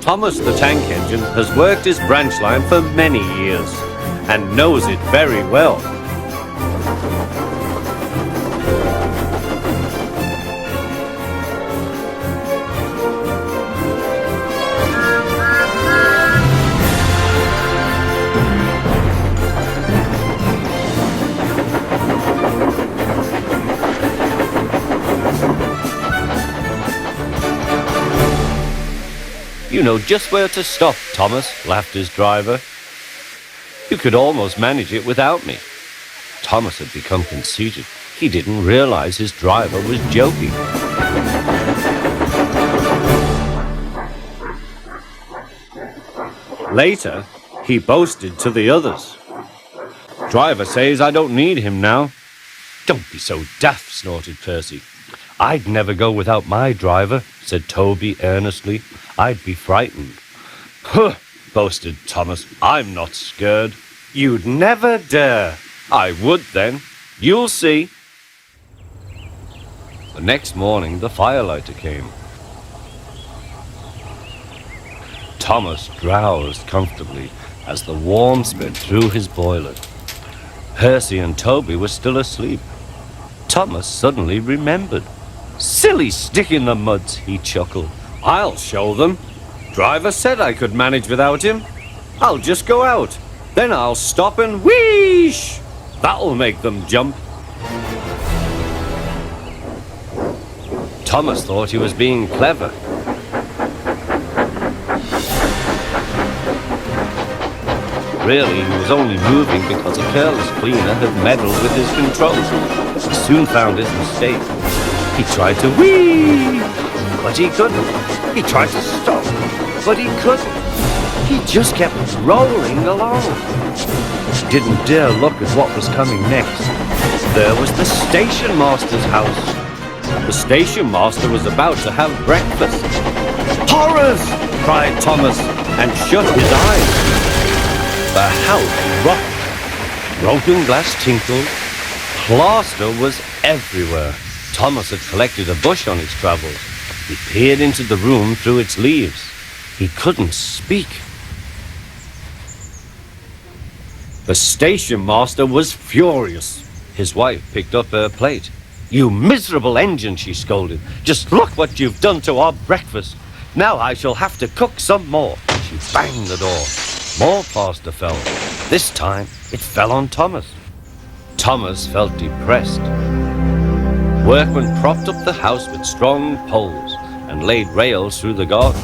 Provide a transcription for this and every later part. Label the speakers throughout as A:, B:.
A: Thomas the tank engine has worked his branch line for many years and knows it very well. You know just where to stop, Thomas, laughed his driver. You could almost manage it without me. Thomas had become conceited. He didn't realize his driver was joking. Later, he boasted to the others. Driver says I don't need him now. Don't be so daft, snorted Percy. I'd never go without my driver, said Toby earnestly. I'd be frightened. Huh, boasted Thomas. I'm not scared. You'd never dare. I would then. You'll see. The next morning, the firelighter came. Thomas drowsed comfortably as the warmth spread through his boiler. Percy and Toby were still asleep. Thomas suddenly remembered. Silly stick in the muds, he chuckled. I'll show them. Driver said I could manage without him. I'll just go out. Then I'll stop and wheesh. That'll make them jump. Thomas thought he was being clever. Really, he was only moving because a careless cleaner had meddled with his controls. He soon found his mistake. He tried to whee, but he couldn't. He tried to stop, but he couldn't. He just kept rolling along. He didn't dare look at what was coming next. There was the station master's house. The station master was about to have breakfast. Horrors! Cried Thomas and shut his eyes. The house rocked. Broken glass tinkled. Plaster was everywhere. Thomas had collected a bush on his travels. He peered into the room through its leaves. He couldn't speak. The station master was furious. His wife picked up her plate. You miserable engine, she scolded. Just look what you've done to our breakfast. Now I shall have to cook some more. She banged the door. More plaster fell. This time it fell on Thomas. Thomas felt depressed. Workmen propped up the house with strong poles and laid rails through the garden.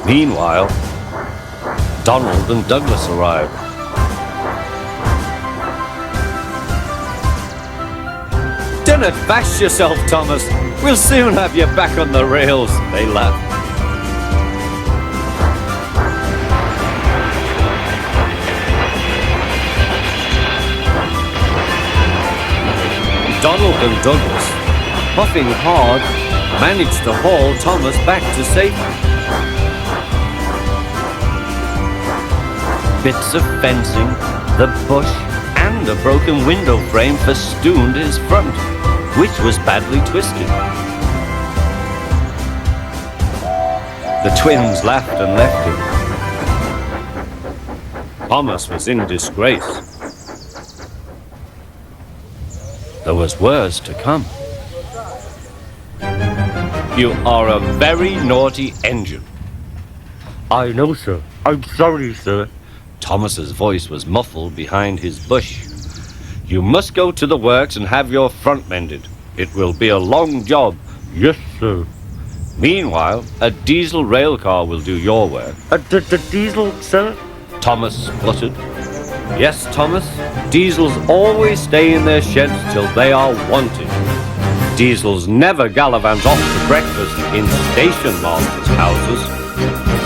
A: Meanwhile, Donald and Douglas arrived. Don't bash yourself, Thomas. We'll soon have you back on the rails, they laughed. Donald and Douglas, puffing hard, managed to haul Thomas back to safety. Bits of fencing, the bush, and a broken window frame festooned his front, which was badly twisted. The twins laughed and left him. Thomas was in disgrace. There was worse to come. You are a very naughty engine. I know, sir. I'm sorry, sir. Thomas's voice was muffled behind his bush. You must go to the works and have your front mended. It will be a long job. Yes, sir. Meanwhile, a diesel rail car will do your work. The diesel, sir? Thomas spluttered. Yes, Thomas. Diesels always stay in their sheds till they are wanted. Diesels never gallivant off to breakfast in station masters' houses.